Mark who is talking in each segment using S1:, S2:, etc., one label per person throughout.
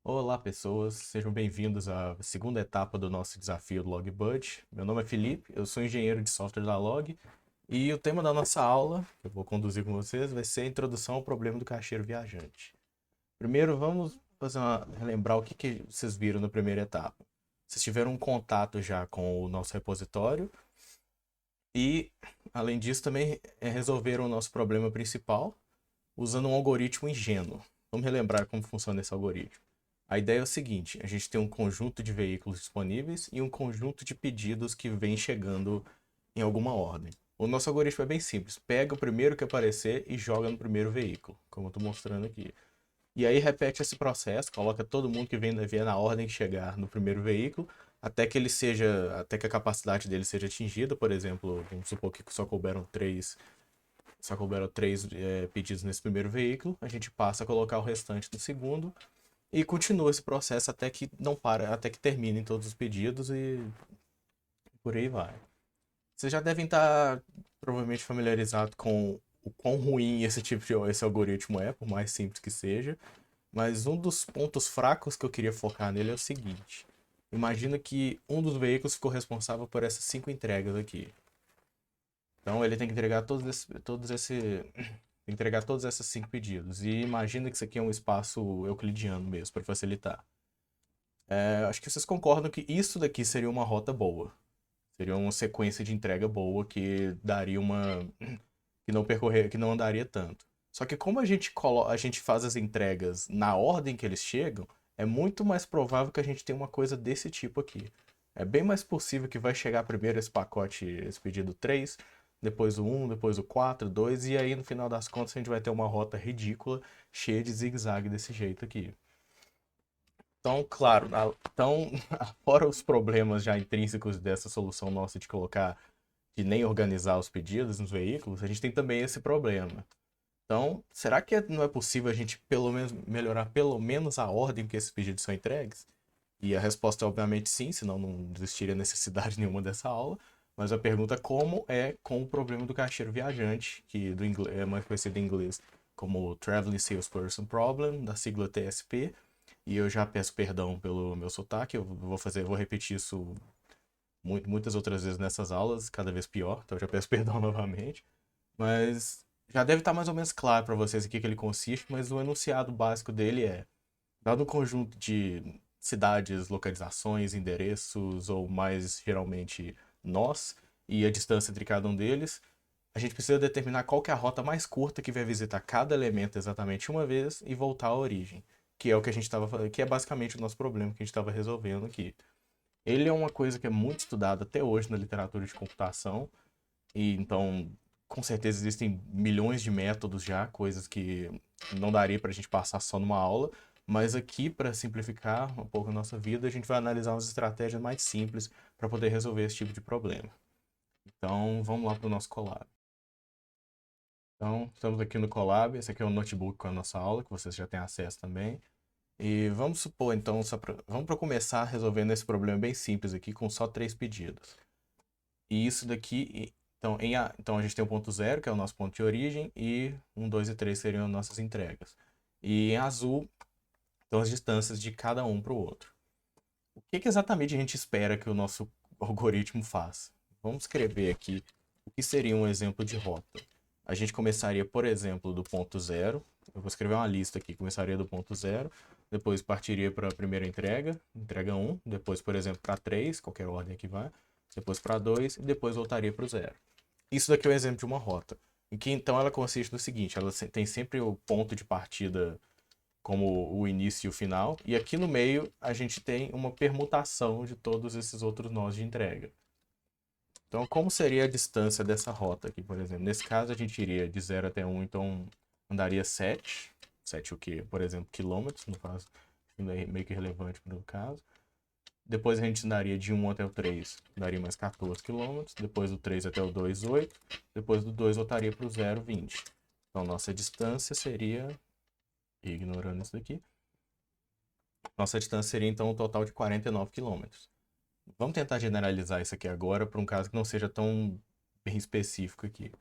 S1: Olá, pessoas, sejam bem-vindos à segunda etapa do nosso desafio do Logbud. Meu nome é Felipe, eu sou engenheiro de software da Log e o tema da nossa aula, que eu vou conduzir com vocês, vai ser a introdução ao problema do caixeiro viajante. Primeiro, vamos relembrar o que vocês viram na primeira etapa. Vocês tiveram um contato já com o nosso repositório e, além disso, também resolveram o nosso problema principal usando um algoritmo ingênuo. Vamos relembrar como funciona esse algoritmo. A ideia é o seguinte: a gente tem um conjunto de veículos disponíveis e um conjunto de pedidos que vem chegando em alguma ordem. O nosso algoritmo é bem simples: pega o primeiro que aparecer e joga no primeiro veículo, como eu estou mostrando aqui. E aí repete esse processo, coloca todo mundo que vier na ordem chegar no primeiro veículo, até que a capacidade dele seja atingida. Por exemplo, vamos supor que só couberam três pedidos nesse primeiro veículo, a gente passa a colocar o restante no segundo e continua esse processo até que não para, até que terminem todos os pedidos e por aí vai. Vocês já devem estar provavelmente familiarizados com o quão ruim esse algoritmo é, por mais simples que seja. Mas um dos pontos fracos que eu queria focar nele é o seguinte: imagina que um dos veículos ficou responsável por essas 5 entregas aqui. Então ele tem que entregar entregar todos esses 5 pedidos. E imagina que isso aqui é um espaço euclidiano mesmo, para facilitar. Acho que vocês concordam que isso daqui seria uma rota boa. Seria uma sequência de entrega boa que daria uma. Que não andaria tanto. Só que como a gente faz as entregas na ordem que eles chegam, é muito mais provável que a gente tenha uma coisa desse tipo aqui. É bem mais possível que vai chegar primeiro esse pacote, esse pedido 3, depois o 1, depois o 4, 2, e aí no final das contas a gente vai ter uma rota ridícula, cheia de zigue-zague desse jeito aqui. Então, claro, então, fora os problemas já intrínsecos dessa solução nossa de colocar, de nem organizar os pedidos nos veículos, a gente tem também esse problema. Então, será que não é possível a gente pelo menos melhorar pelo menos a ordem que esses pedidos são entregues? E a resposta é obviamente sim, senão não existiria necessidade nenhuma dessa aula. Mas a pergunta é como é com o problema do caixeiro viajante, que é mais conhecido em inglês como Traveling Salesperson Problem, da sigla TSP. E eu já peço perdão pelo meu sotaque, vou repetir isso muitas outras vezes nessas aulas, cada vez pior, então eu já peço perdão novamente. Mas já deve estar mais ou menos claro para vocês aqui que ele consiste, mas o enunciado básico dele é: dado um conjunto de cidades, localizações, endereços, ou mais geralmente nós, e a distância entre cada um deles, a gente precisa determinar qual que é a rota mais curta que vai visitar cada elemento exatamente uma vez e voltar à origem, que é o que a gente estava, que é basicamente o nosso problema que a gente estava resolvendo aqui. Ele é uma coisa que é muito estudada até hoje na literatura de computação, e então com certeza existem milhões de métodos já, coisas que não daria para a gente passar só numa aula, mas aqui, para simplificar um pouco a nossa vida, a gente vai analisar umas estratégias mais simples para poder resolver esse tipo de problema. Então, vamos lá para o nosso Colab. Então, estamos aqui no Colab, esse aqui é o notebook com a nossa aula, que vocês já têm acesso também. E vamos supor, então, vamos para começar resolvendo esse problema bem simples aqui, com só 3 pedidos. E isso daqui, então a gente tem o ponto zero, que é o nosso ponto de origem, e 1, 2 e 3 seriam nossas entregas. E em azul estão as distâncias de cada um para o outro. O que exatamente a gente espera que o nosso algoritmo faça? Vamos escrever aqui o que seria um exemplo de rota. A gente começaria, por exemplo, do ponto zero. Eu vou escrever uma lista aqui. Começaria do ponto zero, depois partiria para a primeira entrega, entrega um, depois, por exemplo, para 3, qualquer ordem que vai, depois para 2 e depois voltaria para o zero. Isso daqui é um exemplo de uma rota. Em que então ela consiste no seguinte: ela tem sempre o ponto de partida como o início e o final, e aqui no meio a gente tem uma permutação de todos esses outros nós de entrega. Então, como seria a distância dessa rota aqui, por exemplo? Nesse caso, a gente iria de 0 até 1, então andaria 7. 7 o quê? Por exemplo, quilômetros, no caso, meio que relevante para o caso. Depois a gente andaria de 1 até o 3, daria mais 14 quilômetros. Depois do 3 até o 2, 8. Depois do 2 voltaria para o 0, 20. Então, nossa distância seria, ignorando isso daqui, nossa distância seria então um total de 49 quilômetros. Vamos tentar generalizar isso aqui agora para um caso que não seja tão bem específico aqui.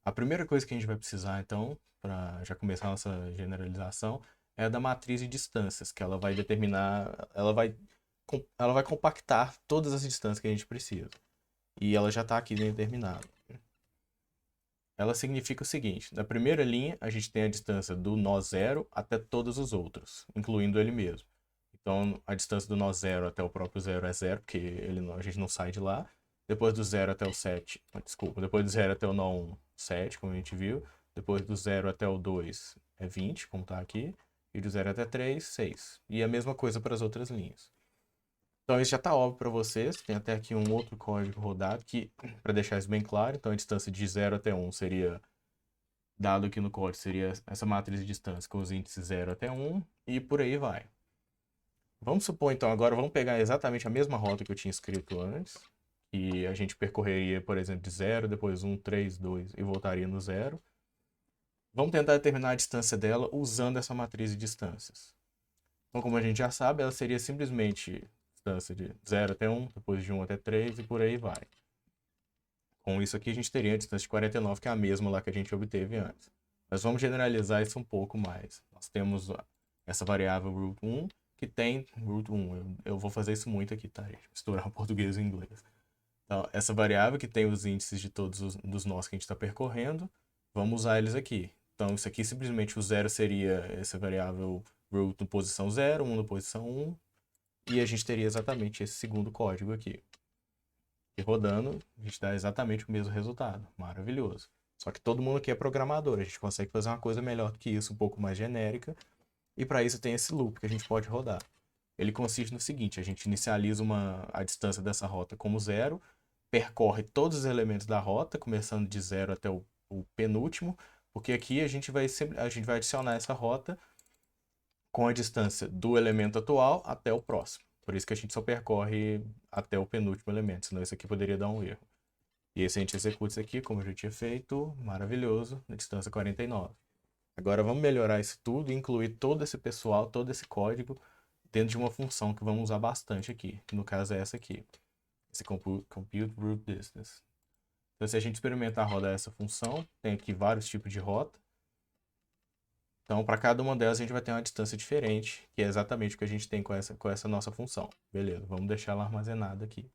S1: A primeira coisa que a gente vai precisar, então, para já começar a nossa generalização, é a da matriz de distâncias, que ela vai determinar, ela vai compactar todas as distâncias que a gente precisa. E ela já está aqui determinada. Ela significa o seguinte: na primeira linha, a gente tem a distância do nó zero até todos os outros, incluindo ele mesmo. Então, a distância do nó zero até o próprio zero é zero, porque a gente não sai de lá. Depois do zero até o 7, desculpa, depois do zero até o nó 1, 7, como a gente viu. Depois do zero até o 2 é 20, como está aqui. E do zero até 3, 6. E a mesma coisa para as outras linhas. Então isso já está óbvio para vocês. Tem até aqui um outro código rodado que, para deixar isso bem claro, então a distância de 0 até 1 seria, dado aqui no código, seria essa matriz de distância com os índices 0 até 1 e por aí vai. Vamos supor então, agora vamos pegar exatamente a mesma rota que eu tinha escrito antes. E a gente percorreria, por exemplo, de 0, depois 1, 3, 2 e voltaria no 0. Vamos tentar determinar a distância dela usando essa matriz de distâncias. Então, como a gente já sabe, ela seria simplesmente distância de 0 até 1, depois de 1 até 3 e por aí vai. Com isso aqui a gente teria a distância de 49, que é a mesma lá que a gente obteve antes. Mas vamos generalizar isso um pouco mais. Nós temos essa variável root1, que tem root1. Eu vou fazer isso muito aqui, tá, gente? Misturar o português e o inglês. Então, essa variável que tem os índices de todos dos nós que a gente está percorrendo, vamos usar eles aqui. Então, isso aqui simplesmente o 0 seria essa variável root no posição 0, 1 na posição 1, e a gente teria exatamente esse segundo código aqui. E rodando, a gente dá exatamente o mesmo resultado. Maravilhoso. Só que todo mundo aqui é programador, a gente consegue fazer uma coisa melhor do que isso, um pouco mais genérica. E para isso tem esse loop que a gente pode rodar. Ele consiste no seguinte: a gente inicializa a distância dessa rota como 0, percorre todos os elementos da rota, começando de 0 até o penúltimo, porque aqui a gente vai adicionar essa rota com a distância do elemento atual até o próximo. Por isso que a gente só percorre até o penúltimo elemento, senão isso aqui poderia dar um erro. E esse a gente executa isso aqui, como eu já tinha feito, maravilhoso, na distância 49. Agora vamos melhorar isso tudo e incluir todo esse pessoal, todo esse código dentro de uma função que vamos usar bastante aqui, que no caso é essa aqui, esse compute root distance. Então se a gente experimentar rodar essa função, tem aqui vários tipos de rota. Então, para cada uma delas, a gente vai ter uma distância diferente, que é exatamente o que a gente tem com essa nossa função. Beleza, vamos deixar ela armazenada aqui.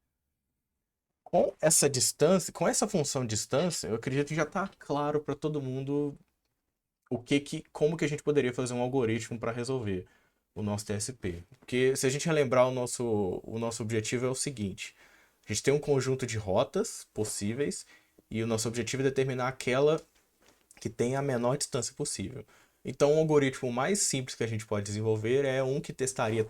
S1: Com essa distância, com essa função distância, eu acredito que já está claro para todo mundo como que a gente poderia fazer um algoritmo para resolver o nosso TSP. Porque se a gente relembrar, o nosso objetivo é o seguinte: a gente tem um conjunto de rotas possíveis e o nosso objetivo é determinar aquela que tem a menor distância possível. Então, o algoritmo mais simples que a gente pode desenvolver é um que testaria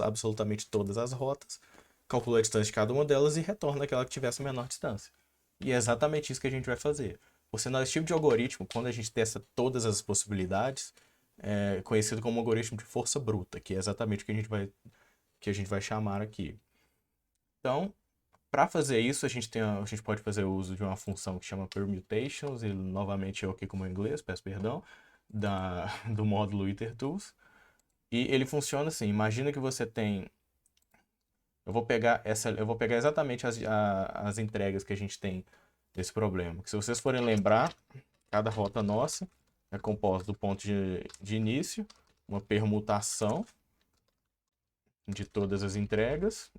S1: absolutamente todas as rotas, calcula a distância de cada uma delas e retorna aquela que tivesse a menor distância. E é exatamente isso que a gente vai fazer. Por sinal, esse tipo de algoritmo, quando a gente testa todas as possibilidades, é conhecido como algoritmo de força bruta, que é exatamente o que a gente vai chamar aqui. Então, para fazer isso, a gente pode fazer uso de uma função que chama permutations, e novamente eu aqui com o meu inglês, peço perdão, do módulo itertools. E ele funciona assim: imagina que você tem. Eu vou pegar exatamente as entregas que a gente tem desse problema. Que se vocês forem lembrar, cada rota nossa é composta do ponto de início, uma permutação de todas as entregas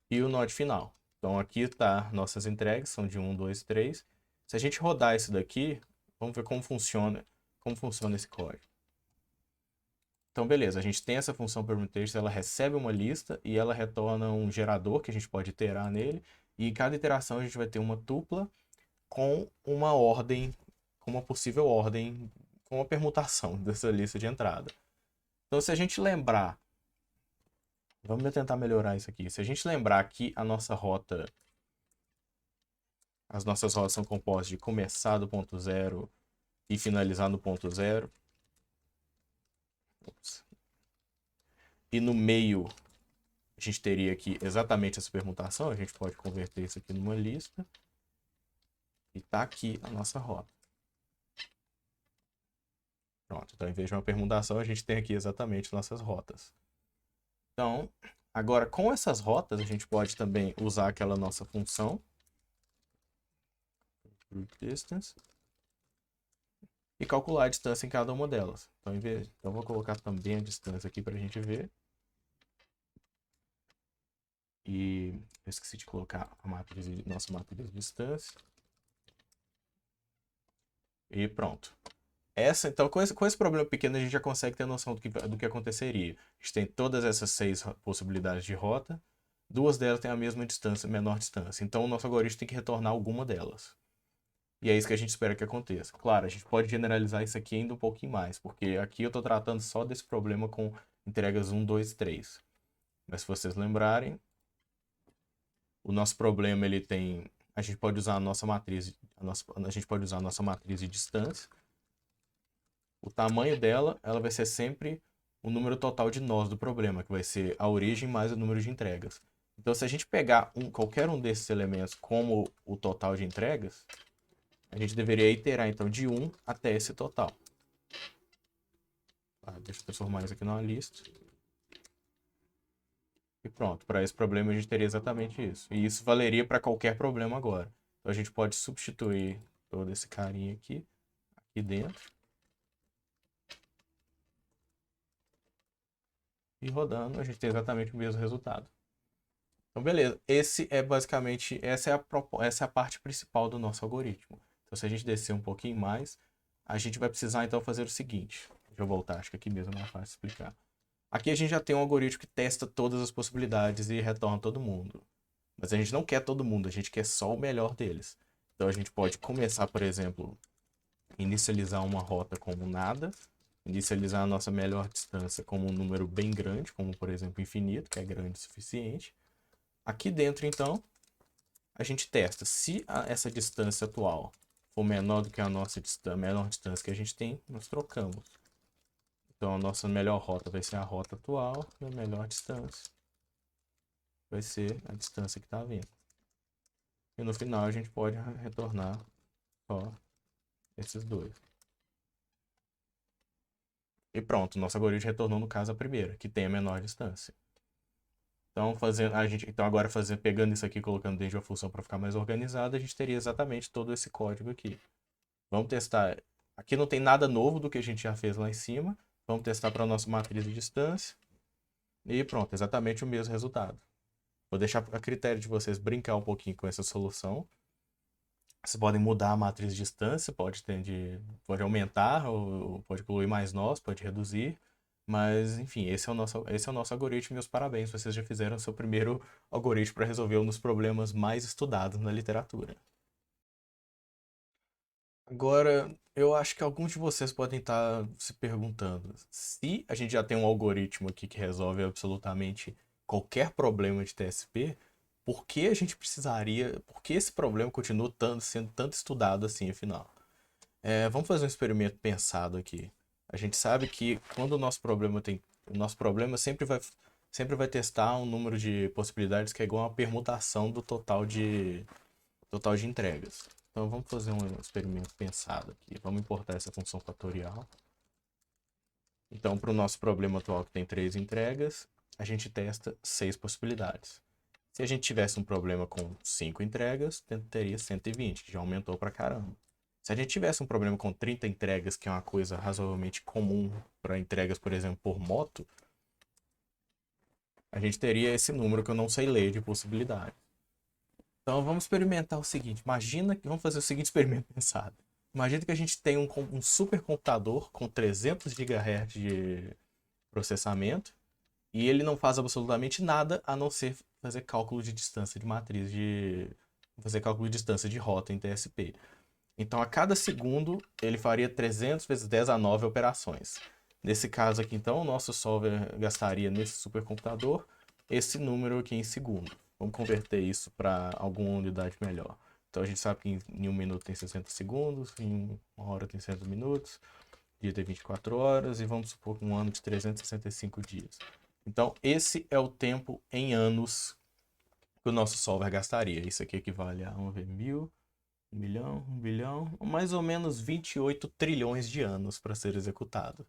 S1: e o nó de final. Então aqui está nossas entregas, são de 1, 2, 3. Se a gente rodar isso daqui, vamos ver como funciona esse código. Então beleza, a gente tem essa função permutation, ela recebe uma lista e ela retorna um gerador que a gente pode iterar nele. E em cada iteração a gente vai ter uma tupla com uma ordem, com uma possível ordem, com uma permutação dessa lista de entrada. Então se a gente lembrar, vamos tentar melhorar isso aqui. Se a gente lembrar que as nossas rotas são compostas de começar do ponto zero e finalizar no ponto zero. E no meio a gente teria aqui exatamente essa permutação. A gente pode converter isso aqui numa lista. E tá aqui a nossa rota. Pronto, então em vez de uma permutação, a gente tem aqui exatamente nossas rotas. Então, agora com essas rotas, a gente pode também usar aquela nossa função root distance. e calcular a distância em cada uma delas. Então vou colocar também a distância aqui para a gente ver. E eu esqueci de colocar a nossa matriz de distância. E pronto. Então, com esse problema pequeno, a gente já consegue ter noção do que aconteceria. A gente tem todas essas 6 possibilidades de rota. 2 delas têm a mesma distância, menor distância. Então, o nosso algoritmo tem que retornar alguma delas. E é isso que a gente espera que aconteça. Claro, a gente pode generalizar isso aqui ainda um pouquinho mais, porque aqui eu estou tratando só desse problema com entregas 1, 2, 3. Mas se vocês lembrarem, o nosso problema ele tem... A gente pode usar a nossa matriz, a gente pode usar a nossa matriz de distância. O tamanho dela, ela vai ser sempre o número total de nós do problema, que vai ser a origem mais o número de entregas. Então, se a gente pegar qualquer um desses elementos como o total de entregas, a gente deveria iterar, então, de 1 até esse total. Deixa eu transformar isso aqui numa lista. E pronto, para esse problema a gente teria exatamente isso. E isso valeria para qualquer problema agora. Então, a gente pode substituir todo esse carinha aqui dentro. E rodando, a gente tem exatamente o mesmo resultado. Então, beleza. Esse é basicamente, essa é a parte principal do nosso algoritmo. Então, se a gente descer um pouquinho mais, a gente vai precisar, então, fazer o seguinte. Deixa eu voltar, acho que aqui mesmo é mais fácil explicar. Aqui a gente já tem um algoritmo que testa todas as possibilidades e retorna todo mundo. Mas a gente não quer todo mundo, a gente quer só o melhor deles. Então, a gente pode começar, por exemplo, inicializar uma rota como nada, inicializar a nossa melhor distância como um número bem grande, como, por exemplo, infinito, que é grande o suficiente. Aqui dentro, então, a gente testa. Se essa distância atual for menor do que a nossa menor distância que a gente tem, nós trocamos. Então, a nossa melhor rota vai ser a rota atual e a melhor distância vai ser a distância que está vindo. E no final, a gente pode retornar só esses dois. E pronto, nosso algoritmo retornou, no caso, a primeira, que tem a menor distância. Então, agora pegando isso aqui e colocando dentro de uma função para ficar mais organizado, a gente teria exatamente todo esse código aqui. Vamos testar. Aqui não tem nada novo do que a gente já fez lá em cima. Vamos testar para a nossa matriz de distância. E pronto, exatamente o mesmo resultado. Vou deixar a critério de vocês brincar um pouquinho com essa solução. Vocês podem mudar a matriz de distância, pode aumentar, ou pode incluir mais nós, pode reduzir. Mas, enfim, esse é o nosso algoritmo, meus parabéns. Vocês já fizeram o seu primeiro algoritmo para resolver um dos problemas mais estudados na literatura. Agora, eu acho que alguns de vocês podem estar se perguntando: se a gente já tem um algoritmo aqui que resolve absolutamente qualquer problema de TSP, por que a gente precisaria, por que esse problema continua sendo tanto estudado assim, afinal? Vamos fazer um experimento pensado aqui. A gente sabe que quando o nosso problema sempre vai testar um número de possibilidades que é igual a uma permutação do total de entregas. Então vamos fazer um experimento pensado aqui. Vamos importar essa função fatorial. Então, para o nosso problema atual que tem 3 entregas, a gente testa 6 possibilidades. Se a gente tivesse um problema com 5 entregas, teria 120, que já aumentou pra caramba. Se a gente tivesse um problema com 30 entregas, que é uma coisa razoavelmente comum para entregas, por exemplo, por moto, a gente teria esse número que eu não sei ler de possibilidades. Então vamos experimentar o seguinte. Vamos fazer o seguinte experimento pensado. Imagina que a gente tem um supercomputador com 300 GHz de processamento e ele não faz absolutamente nada a não ser fazer cálculo de distância de matriz fazer cálculo de distância de rota em TSP. Então, a cada segundo, ele faria 300 vezes 10 a 9 operações. Nesse caso aqui, então, o nosso solver gastaria nesse supercomputador esse número aqui em segundo. Vamos converter isso para alguma unidade melhor. Então, a gente sabe que em 1 minuto tem 60 segundos, em 1 hora tem 100 minutos, dia tem 24 horas, e vamos supor que um ano de 365 dias. Então, esse é o tempo em anos que o nosso solver gastaria. Isso aqui equivale a, vamos ver, 1.000... 1 milhão, 1 bilhão, mais ou menos 28 trilhões de anos para ser executado.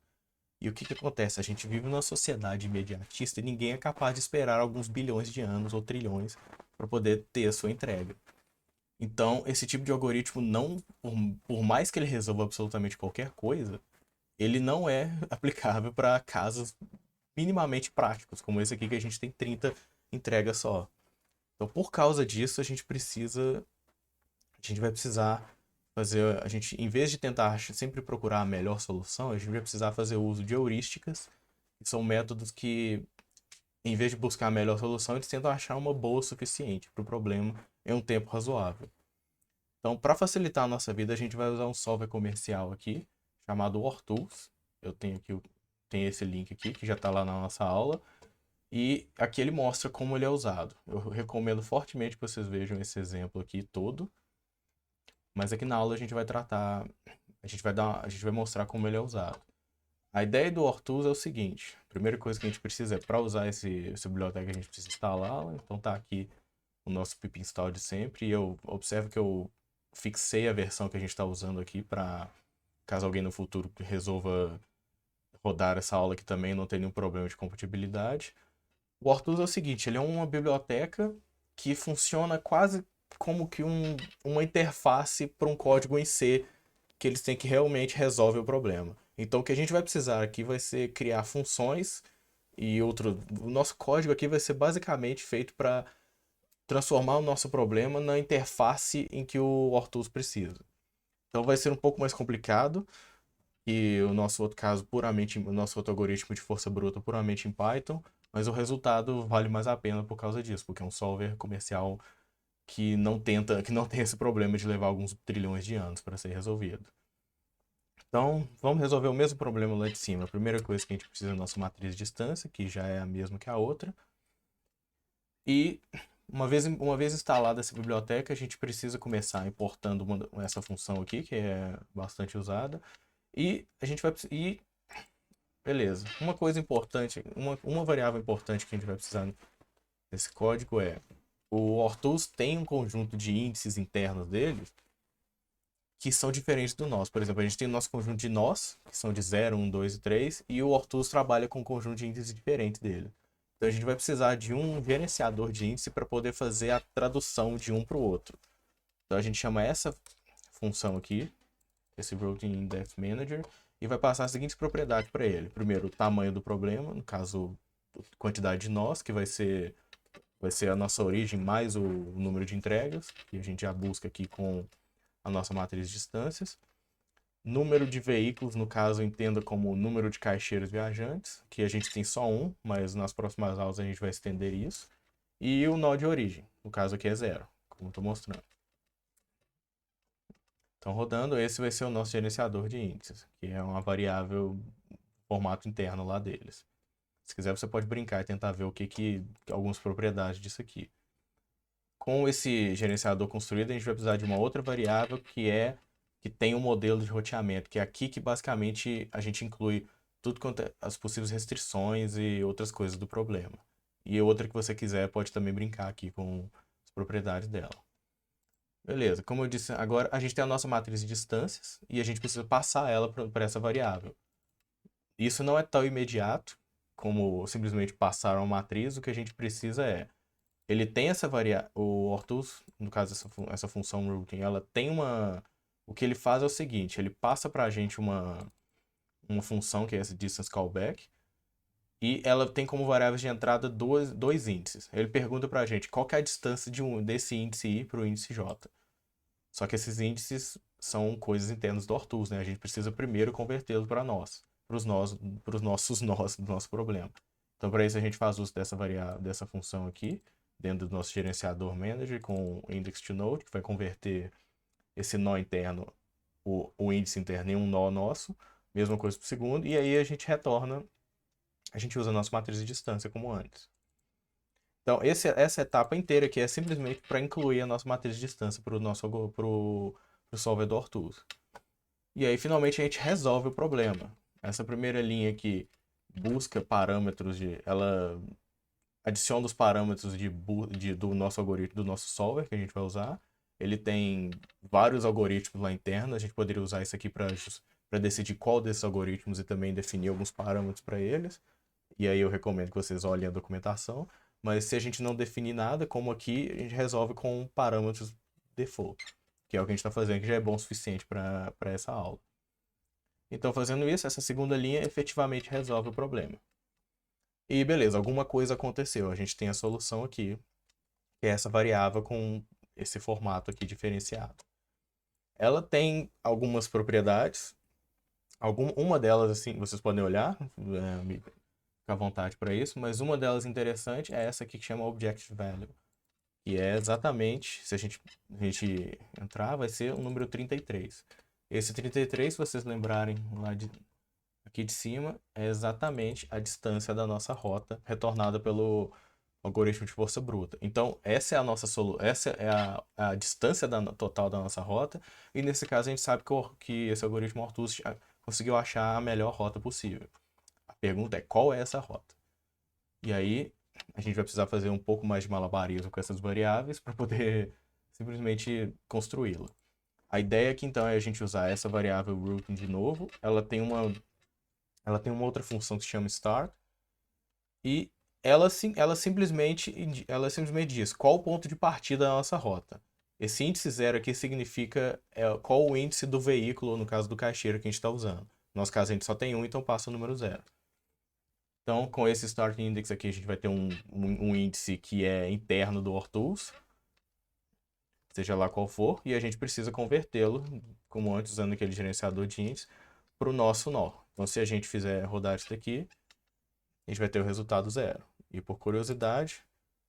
S1: E o que acontece? A gente vive numa sociedade imediatista e ninguém é capaz de esperar alguns bilhões de anos ou trilhões para poder ter a sua entrega. Então, esse tipo de algoritmo não, por mais que ele resolva absolutamente qualquer coisa, ele não é aplicável para casos minimamente práticos, como esse aqui que a gente tem 30 entregas só. Então, por causa disso, a gente vai precisar fazer, a gente, em vez de tentar sempre procurar a melhor solução, a gente vai precisar fazer uso de heurísticas, que são métodos que, em vez de buscar a melhor solução, eles tentam achar uma boa o suficiente para o problema em um tempo razoável. Então, para facilitar a nossa vida, a gente vai usar um solver comercial aqui, chamado OrTools. Eu tenho aqui, tem esse link aqui, que já está lá na nossa aula. E aqui ele mostra como ele é usado. Eu recomendo fortemente que vocês vejam esse exemplo aqui todo. Mas aqui na aula a gente vai tratar, a gente vai mostrar como ele é usado. A ideia do OrTools é o seguinte: a primeira coisa que a gente precisa é, para usar essa biblioteca, a gente precisa instalá-la. Então tá aqui o nosso pip install de sempre. E eu observo que eu fixei a versão que a gente está usando aqui para caso alguém no futuro resolva rodar essa aula aqui também, não ter nenhum problema de compatibilidade. O OrTools é o seguinte, ele é uma biblioteca que funciona quase como que uma interface para um código em C que eles têm que realmente resolve o problema. Então o que a gente vai precisar aqui vai ser criar funções e outro. O nosso código aqui vai ser basicamente feito para transformar o nosso problema na interface em que o OrTools precisa. Então vai ser um pouco mais complicado e o nosso outro caso puramente, o nosso outro algoritmo de força bruta puramente em Python, mas o resultado vale mais a pena por causa disso, porque é um solver comercial que não tem esse problema de levar alguns trilhões de anos para ser resolvido. Então, vamos resolver o mesmo problema lá de cima. A primeira coisa que a gente precisa é a nossa matriz de distância, que já é a mesma que a outra. E uma vez instalada essa biblioteca, a gente precisa começar importando essa função aqui, que é bastante usada. E a gente vai e beleza. Uma coisa importante, uma variável importante que a gente vai precisar nesse código é o OrTools tem um conjunto de índices internos dele que são diferentes do nosso. Por exemplo, a gente tem o nosso conjunto de nós, que são de 0, 1, 2 e 3, e o OrTools trabalha com um conjunto de índices diferentes dele. Então a gente vai precisar de um gerenciador de índice para poder fazer a tradução de um para o outro. Então a gente chama essa função aqui, esse Routing Index Manager, e vai passar as seguintes propriedades para ele. Primeiro, o tamanho do problema, no caso, quantidade de nós, que vai ser a nossa origem mais o número de entregas, que a gente já busca aqui com a nossa matriz de distâncias. Número de veículos, no caso, entenda como número de caixeiros viajantes, que a gente tem só um, mas nas próximas aulas a gente vai estender isso. E o nó de origem, no caso aqui é zero, como estou mostrando. Então, rodando, esse vai ser o nosso gerenciador de índices, que é uma variável formato interno lá deles. Se quiser, você pode brincar e tentar ver o que algumas propriedades disso aqui. Com esse gerenciador construído, a gente vai precisar de uma outra variável que tem um modelo de roteamento, que é aqui que basicamente a gente inclui tudo quanto as possíveis restrições e outras coisas do problema. E outra que você quiser pode também brincar aqui com as propriedades dela. Beleza, como eu disse, agora a gente tem a nossa matriz de distâncias e a gente precisa passar ela para essa variável. Isso não é tão imediato como simplesmente passar uma matriz, o que a gente precisa é ele tem essa variável, o Ortus, no caso essa função routing, ela tem uma, o que ele faz é o seguinte, ele passa para a gente uma função que é essa distance callback e ela tem como variáveis de entrada dois índices. Ele pergunta para a gente qual que é a distância desse índice I para o índice J. Só que esses índices são coisas internas do Ortus, né? A gente precisa primeiro convertê-los para nós, para os nossos nós do nosso problema. Então, para isso, a gente faz uso dessa variável, dessa função aqui, dentro do nosso gerenciador manager, com o index to node, que vai converter esse nó interno, o índice interno, em um nó nosso. Mesma coisa para o segundo. E aí a gente retorna, a gente usa a nossa matriz de distância como antes. Então, essa etapa inteira aqui é simplesmente para incluir a nossa matriz de distância para o nosso solver do Ortuz. E aí, finalmente, a gente resolve o problema. Essa primeira linha aqui busca parâmetros ela adiciona os parâmetros do nosso algoritmo, do nosso solver que a gente vai usar. Ele tem vários algoritmos lá internos. A gente poderia usar isso aqui para decidir qual desses algoritmos e também definir alguns parâmetros para eles. E aí eu recomendo que vocês olhem a documentação. Mas se a gente não definir nada, como aqui, a gente resolve com parâmetros default, que é o que a gente está fazendo, que já é bom o suficiente para essa aula. Então, fazendo isso, essa segunda linha efetivamente resolve o problema. E beleza, alguma coisa aconteceu. A gente tem a solução aqui, que é essa variável com esse formato aqui diferenciado. Ela tem algumas propriedades. Uma delas, assim, vocês podem olhar, fica à vontade para isso, mas uma delas interessante é essa aqui que chama Objective Value. E é exatamente, se a gente entrar, vai ser o número 33. Esse 33, se vocês lembrarem aqui de cima, é exatamente a distância da nossa rota retornada pelo algoritmo de força bruta. Então, essa é a nossa essa é a distância total da nossa rota, e nesse caso a gente sabe que esse algoritmo Orthuz conseguiu achar a melhor rota possível. A pergunta é, qual é essa rota? E aí, a gente vai precisar fazer um pouco mais de malabarismo com essas variáveis para poder simplesmente construí-la. A ideia aqui, então, é a gente usar essa variável routing de novo. Ela tem uma outra função que se chama start, e ela simplesmente diz qual o ponto de partida da nossa rota. Esse índice 0 aqui significa qual o índice do veículo, no caso do caixeiro que a gente está usando. No nosso caso, a gente só tem um, então passa o número 0. Então, com esse start index aqui, a gente vai ter um índice que é interno do Orthuz, seja lá qual for, e a gente precisa convertê-lo, como antes, usando aquele gerenciador de índices, para o nosso nó. Então, se a gente fizer rodar isso daqui, a gente vai ter o resultado 0. E por curiosidade,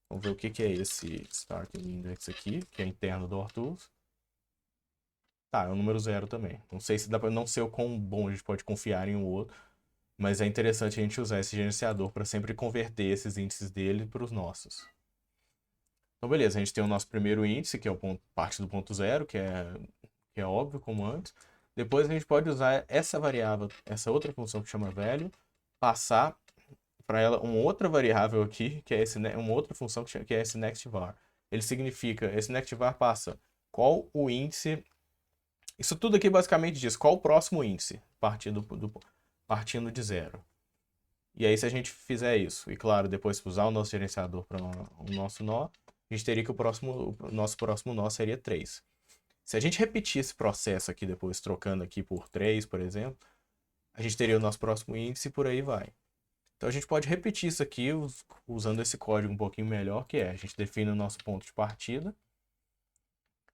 S1: vamos ver o que é esse start index aqui, que é interno do Orthuz. Tá, é o número 0 também. Não sei se dá para não ser o quão bom a gente pode confiar em um outro, mas é interessante a gente usar esse gerenciador para sempre converter esses índices dele para os nossos. Então, beleza, a gente tem o nosso primeiro índice, que é parte do ponto 0, que é óbvio, como antes. Depois a gente pode usar essa variável, essa outra função que chama value, passar para ela uma outra variável aqui, que é uma outra função que é esse nextVar. Esse nextVar passa qual o índice. Isso tudo aqui basicamente diz qual o próximo índice, partindo de 0. E aí, se a gente fizer isso, e claro, depois usar o nosso gerenciador para o nosso nó, a gente teria que o nosso próximo nó seria 3. Se a gente repetir esse processo aqui depois, trocando aqui por 3, por exemplo, a gente teria o nosso próximo índice e por aí vai. Então a gente pode repetir isso aqui usando esse código um pouquinho melhor, que é a gente define o nosso ponto de partida,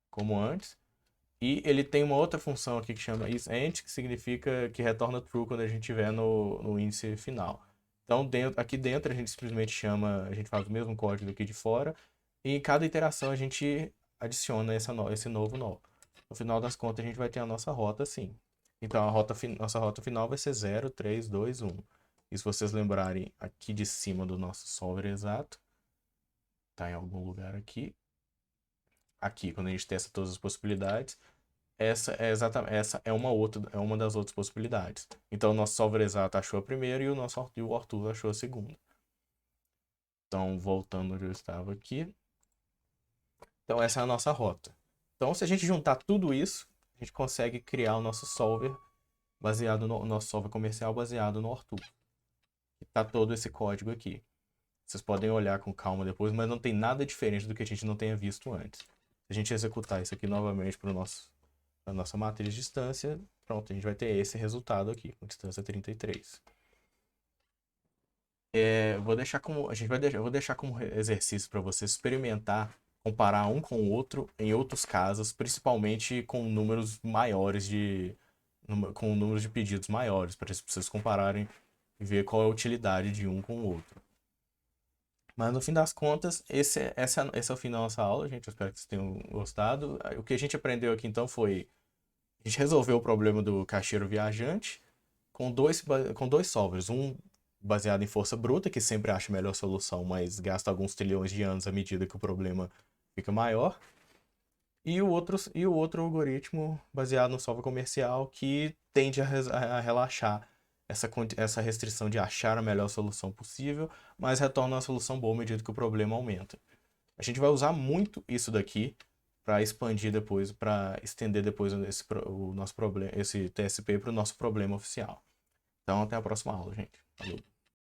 S1: como antes, e ele tem uma outra função aqui que chama isEnt, que significa que retorna true quando a gente estiver no índice final. Então aqui dentro a gente simplesmente a gente faz o mesmo código aqui de fora, e em cada iteração a gente adiciona esse novo nó. No final das contas a gente vai ter a nossa rota assim. Então nossa rota final vai ser 0, 3, 2, 1. E se vocês lembrarem aqui de cima do nosso solver exato, tá em algum lugar aqui. Aqui, quando a gente testa todas as possibilidades, essa é uma das outras possibilidades. Então o nosso solver exato achou a primeira e o Orthuz achou a segunda. Então, voltando onde eu estava aqui. Então essa é a nossa rota. Então, se a gente juntar tudo isso, a gente consegue criar o nosso solver nosso solver comercial baseado no Orthuz. Tá todo esse código aqui. Vocês podem olhar com calma depois, mas não tem nada diferente do que a gente não tenha visto antes. Se a gente executar isso aqui novamente para a nossa matriz de distância, pronto, a gente vai ter esse resultado aqui, com distância 33. Eu vou deixar como exercício para você experimentar, comparar um com o outro em outros casos, principalmente com números maiores com números de pedidos maiores, para vocês compararem e ver qual é a utilidade de um com o outro. Mas no fim das contas, esse é o fim da nossa aula, gente. Eu espero que vocês tenham gostado. O que a gente aprendeu aqui então foi: a gente resolveu o problema do caixeiro viajante com dois solvers. Um baseado em força bruta, que sempre acha a melhor solução, mas gasta alguns trilhões de anos à medida que o problema fica maior. E o outro algoritmo baseado no solver comercial, que tende a relaxar essa restrição de achar a melhor solução possível, mas retorna uma solução boa à medida que o problema aumenta. A gente vai usar muito isso daqui para expandir depois, para estender depois o nosso problema, esse TSP para o nosso problema oficial. Então, até a próxima aula, gente. Falou.